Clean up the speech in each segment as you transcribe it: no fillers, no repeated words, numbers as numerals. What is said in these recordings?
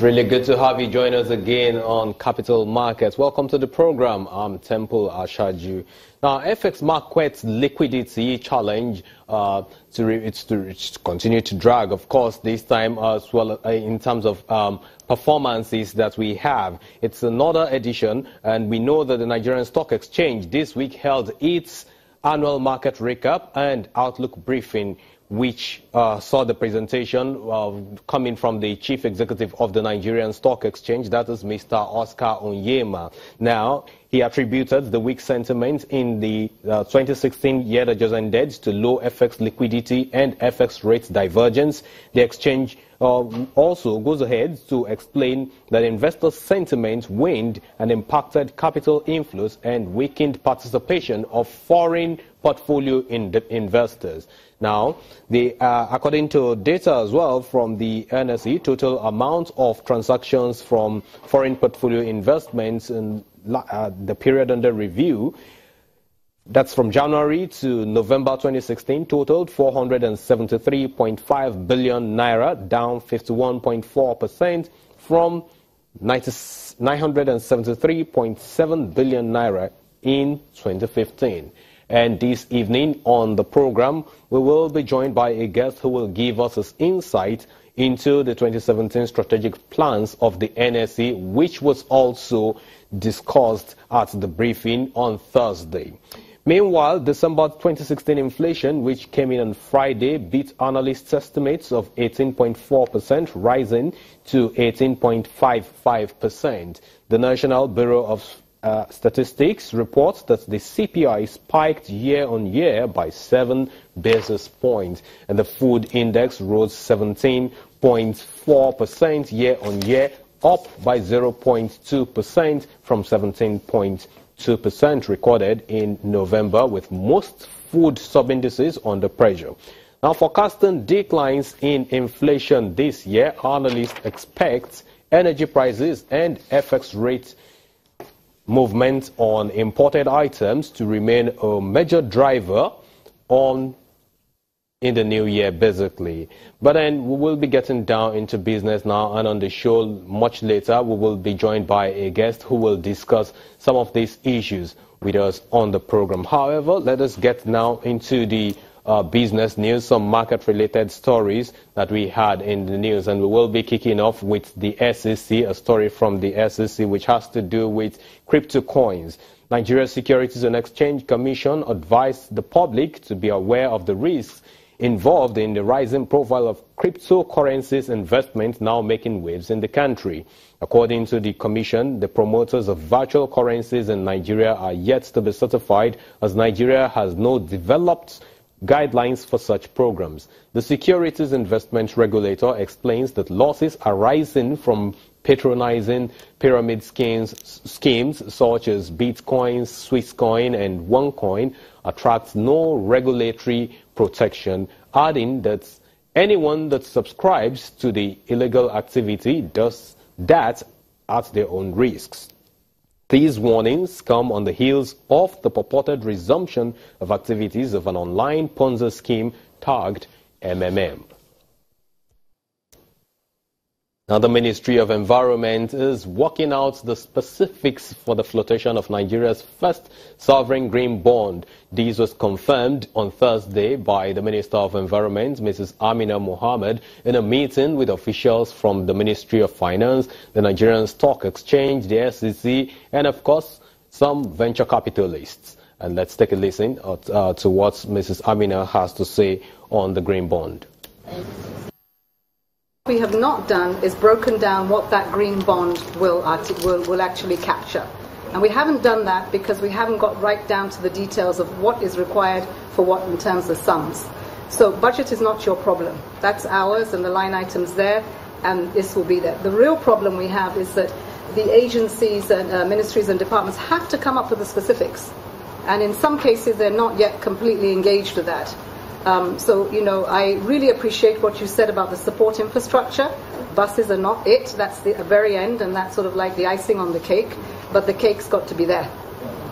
It's really good to have you join us again on Capital Markets. Welcome to the program. I'm Temple Ashaju. Now, FX markets liquidity challenge to continue to drag, of course, this time as well in terms of performances that we have. It's another edition, and we know that the Nigerian Stock Exchange this week held its annual market recap and outlook briefing, which saw the presentation coming from the Chief Executive of the Nigerian Stock Exchange, that is Mr. Oscar Onyema. Now, he attributed the weak sentiment in the 2016 year that just ended to low FX liquidity and FX rate divergence. The exchange also goes ahead to explain that investor sentiment waned and impacted capital inflows and weakened participation of foreign portfolio investors. Now, according to data as well from the NSE, total amount of transactions from foreign portfolio investments in the period under review, that's from January to November 2016, totaled 473.5 billion naira, down 51.4% from 973.7 billion naira in 2015. And this evening on the program, we will be joined by a guest who will give us his insight into the 2017 strategic plans of the NSE, which was also discussed at the briefing on Thursday. Meanwhile, December 2016 inflation, which came in on Friday, beat analysts' estimates of 18.4%, rising to 18.55%. The National Bureau of Statistics reports that the CPI spiked year-on-year by 7 basis points, and the food index rose 17.4% year-on-year, up by 0.2% from 17.2% recorded in November, with most food sub-indices under pressure. Now, forecasting declines in inflation this year, analysts expect energy prices and FX rates movement on imported items to remain a major driver in the new year, basically. But then we will be getting down into business now, and on the show much later, we will be joined by a guest who will discuss some of these issues with us on the program. However, let us get now into the business news, some market-related stories that we had in the news, and we will be kicking off with the SEC, a story from the SEC which has to do with crypto coins. Nigeria Securities and Exchange Commission advised the public to be aware of the risks involved in the rising profile of cryptocurrencies investment now making waves in the country. According to the Commission, the promoters of virtual currencies in Nigeria are yet to be certified, as Nigeria has no developed guidelines for such programs. The Securities Investment Regulator explains that losses arising from patronizing pyramid schemes such as Bitcoin, Swisscoin, and OneCoin attract no regulatory protection, adding that anyone that subscribes to the illegal activity does that at their own risks. These warnings come on the heels of the purported resumption of activities of an online Ponzi scheme tagged MMM. Now, the Ministry of Environment is working out the specifics for the flotation of Nigeria's first sovereign green bond. This was confirmed on Thursday by the Minister of Environment, Mrs. Amina Mohammed, in a meeting with officials from the Ministry of Finance, the Nigerian Stock Exchange, the SEC, and of course, some venture capitalists. And let's take a listen to what Mrs. Amina has to say on the green bond. What we have not done is broken down what that green bond will actually capture. And we haven't done that because we haven't got right down to the details of what is required for what in terms of sums. So budget is not your problem. That's ours and the line items there, and this will be there. The real problem we have is that the agencies and ministries and departments have to come up with the specifics. And in some cases, they're not yet completely engaged with that. I really appreciate what you said about the support infrastructure. Buses are not it. That's the very end, and that's sort of like the icing on the cake. But the cake's got to be there.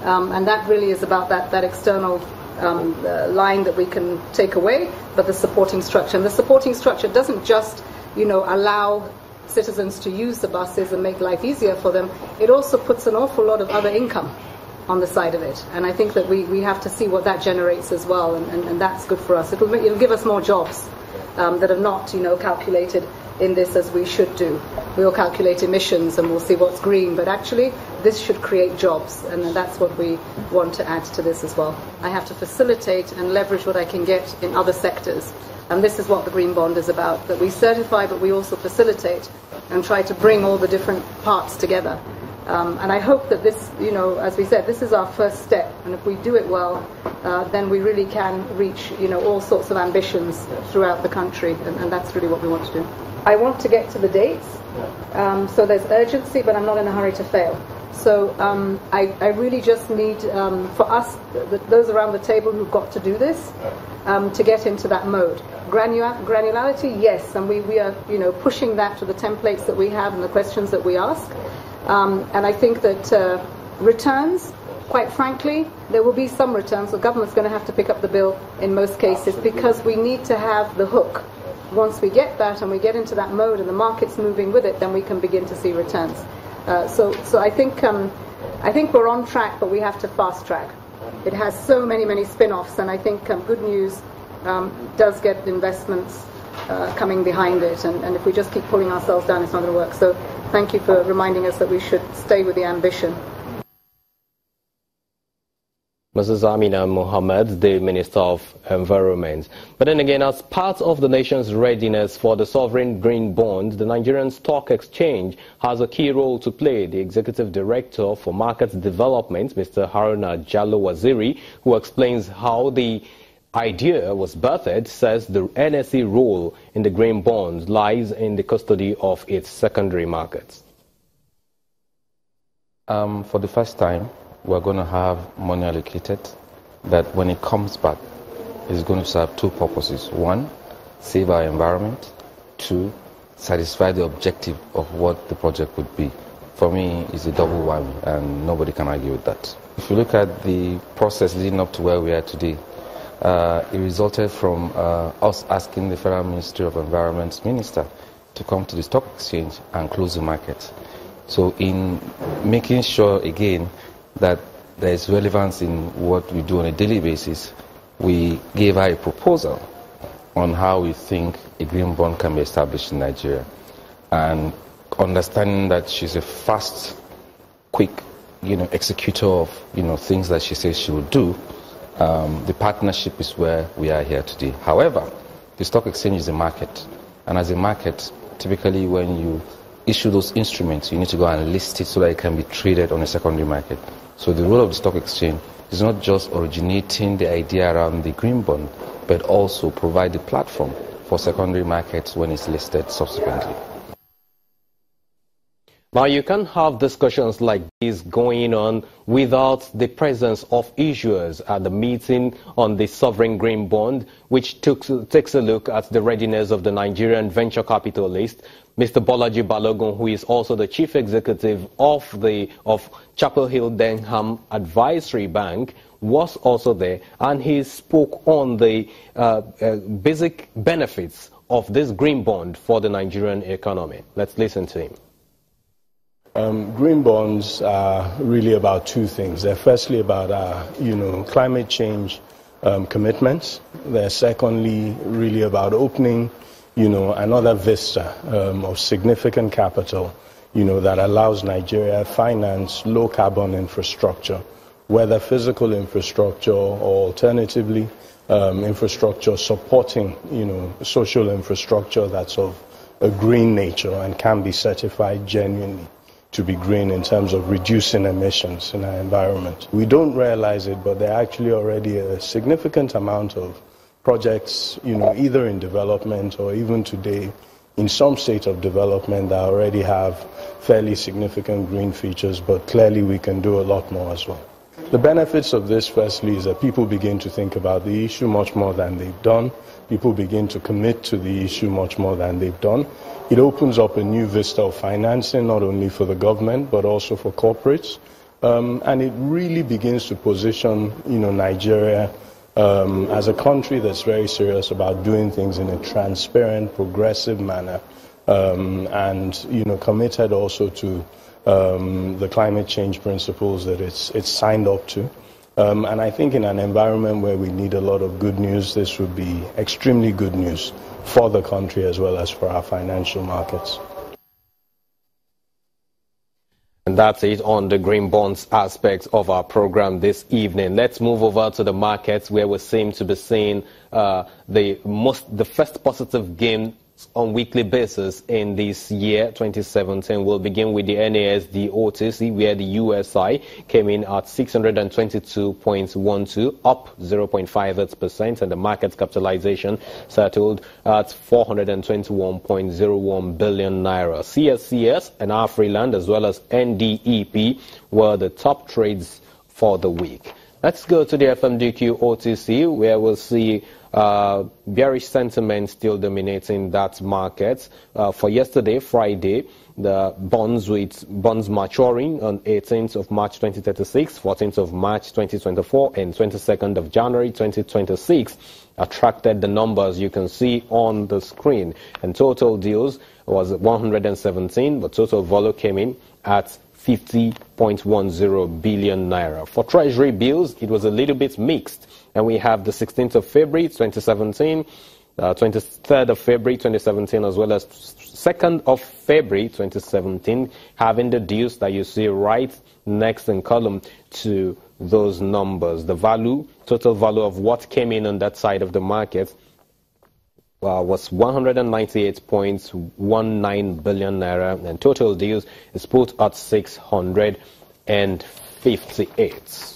And that really is about that external line that we can take away, but the supporting structure. And the supporting structure doesn't just, allow citizens to use the buses and make life easier for them, it also puts an awful lot of other income on the side of it. And I think that we have to see what that generates as well, and that's good for us. It'll give us more jobs that are not, calculated in this as we should do. We'll calculate emissions and we'll see what's green, but actually this should create jobs, and that's what we want to add to this as well. I have to facilitate and leverage what I can get in other sectors, and this is what the Green Bond is about, that we certify but we also facilitate and try to bring all the different parts together. And I hope that this, as we said, this is our first step, and if we do it well, then we really can reach, all sorts of ambitions throughout the country, and that's really what we want to do. I want to get to the dates, so there's urgency, but I'm not in a hurry to fail. So I really just need, for us, those around the table who've got to do this, to get into that mode. Granularity, yes, and we are, pushing that to the templates that we have and the questions that we ask. And I think that returns, quite frankly, there will be some returns. The government's going to have to pick up the bill in most cases, because we need to have the hook. Once we get that and we get into that mode and the market's moving with it, then we can begin to see returns. So I think we're on track, but we have to fast track. It has so many spin-offs, and I think good news does get investments coming behind it, and if we just keep pulling ourselves down, it's not going to work. So thank you for reminding us that we should stay with the ambition. Mrs. Amina Mohammed, the Minister of Environment. But then again, as part of the nation's readiness for the sovereign green bond, the Nigerian Stock Exchange has a key role to play. The Executive Director for Markets Development, Mr. Haruna Jallo Waziri, who explains how the idea was birthed, says the NSE role in the green bond lies in the custody of its secondary markets. For the first time, we're going to have money allocated that when it comes back is going to serve two purposes. One, save our environment. Two, satisfy the objective of what the project would be. For me, it's a double whammy, and nobody can argue with that. If you look at the process leading up to where we are today, it resulted from us asking the Federal Ministry of Environment's minister to come to the stock exchange and close the market. So in making sure, again, that there is relevance in what we do on a daily basis, we gave her a proposal on how we think a green bond can be established in Nigeria. And understanding that she's a fast, quick, executor of, things that she says she will do, the partnership is where we are here today. However, the stock exchange is a market. And as a market, typically when you issue those instruments, you need to go and list it so that it can be traded on a secondary market. So the role of the stock exchange is not just originating the idea around the green bond, but also provide the platform for secondary markets when it's listed subsequently. Now, you can have discussions like this going on without the presence of issuers at the meeting on the sovereign green bond, which takes a look at the readiness of the Nigerian venture capitalist. Mr. Bolaji Balogun, who is also the chief executive of Chapel Hill Denham Advisory Bank, was also there, and he spoke on the basic benefits of this green bond for the Nigerian economy. Let's listen to him. Green bonds are really about two things. They're firstly about climate change commitments. They're secondly really about opening another vista of significant capital that allows Nigeria to finance low carbon infrastructure, whether physical infrastructure or alternatively infrastructure supporting social infrastructure that's of a green nature and can be certified genuinely to be green in terms of reducing emissions in our environment. We don't realize it, but there are actually already a significant amount of projects, either in development or even today in some state of development that already have fairly significant green features, but clearly we can do a lot more as well. The benefits of this, firstly, is that people begin to think about the issue much more than they've done. People begin to commit to the issue much more than they've done. It opens up a new vista of financing, not only for the government, but also for corporates. And it really begins to position, Nigeria as a country that's very serious about doing things in a transparent, progressive manner and committed also to the climate change principles that it's signed up to. And I think in an environment where we need a lot of good news, this would be extremely good news for the country as well as for our financial markets. And that's it on the green bonds aspect of our program this evening. Let's move over to the markets, where we seem to be seeing the first positive gain on weekly basis in this year 2017. We'll begin with the NASD OTC, where the USI came in at 622.12, up 0.58%, and the market capitalization settled at 421.01 billion naira. CSCS and Afriland as well as NDEP were the top trades for the week. Let's go to the FMDQ OTC, where we'll see bearish sentiment still dominating that market. For yesterday, Friday, the bonds maturing on 18th of March 2036, 14th of March 2024, and 22nd of January 2026 attracted the numbers you can see on the screen. And total deals was 117, but total volume came in at 50.10 billion naira. For Treasury bills, it was a little bit mixed. And we have the 16th of February 2017, 23rd of February 2017, as well as 2nd of February 2017, having the deals that you see right next in column to those numbers. The total value of what came in on that side of the market was 198.19 billion naira, and total deals is put at 658.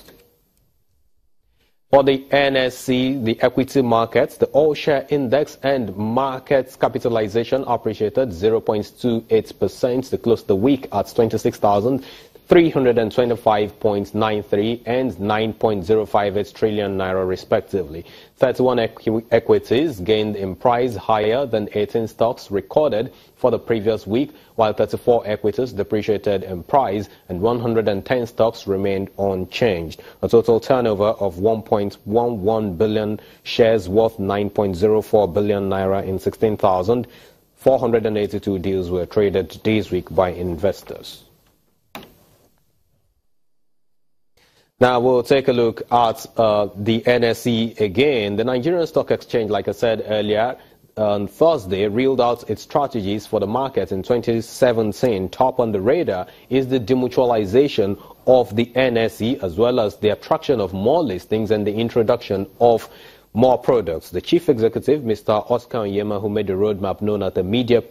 For the NSE, the equity markets, the all-share index and market capitalization appreciated 0.28% to close the week at 26,325.93 and 9.058 trillion naira respectively. 31 equities gained in price, higher than 18 stocks recorded for the previous week, while 34 equities depreciated in price and 110 stocks remained unchanged. A total turnover of 1.11 billion shares worth 9.04 billion naira in 16,482 deals were traded this week by investors. Now we'll take a look at the NSE again. The Nigerian Stock Exchange, like I said earlier, on Thursday, reeled out its strategies for the market in 2017. Top on the radar is the demutualization of the NSE, as well as the attraction of more listings and the introduction of more products. The chief executive, Mr. Oscar Onyema, who made the roadmap known at the media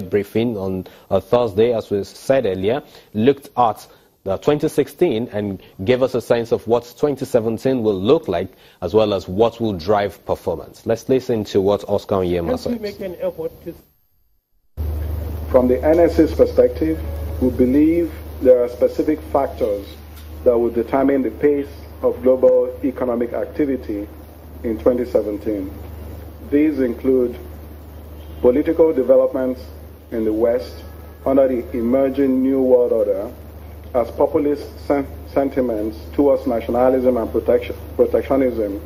briefing on Thursday, as we said earlier, looked at 2016 and gave us a sense of what 2017 will look like, as well as what will drive performance. Let's listen to what Oscar Onyema said. From the NSE's perspective, we believe there are specific factors that will determine the pace of global economic activity in 2017. These include political developments in the West under the emerging New World Order, as populist sentiments towards nationalism and protectionism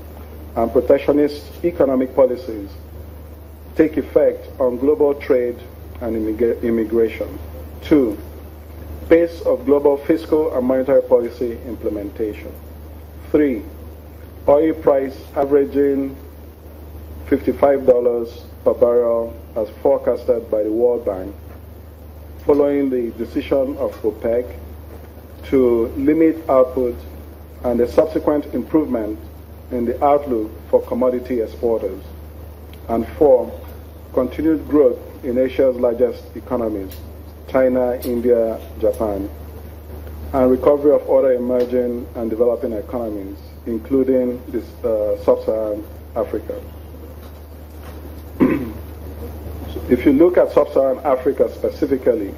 and protectionist economic policies take effect on global trade and immigration. 2. Pace of global fiscal and monetary policy implementation. 3. Oil price averaging $55 per barrel as forecasted by the World Bank, following the decision of OPEC to limit output and the subsequent improvement in the outlook for commodity exporters. And 4, continued growth in Asia's largest economies, China, India, Japan, and recovery of other emerging and developing economies, including sub-Saharan Africa. If you look at sub-Saharan Africa specifically,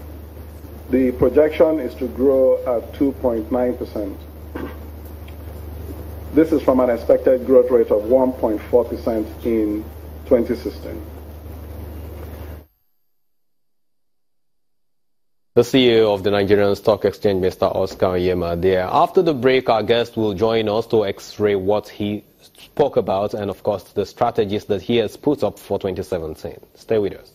the projection is to grow at 2.9%. This is from an expected growth rate of 1.4% in 2016. The CEO of the Nigerian Stock Exchange, Mr. Oscar Onyema, there. After the break, our guest will join us to x-ray what he spoke about and, of course, the strategies that he has put up for 2017. Stay with us.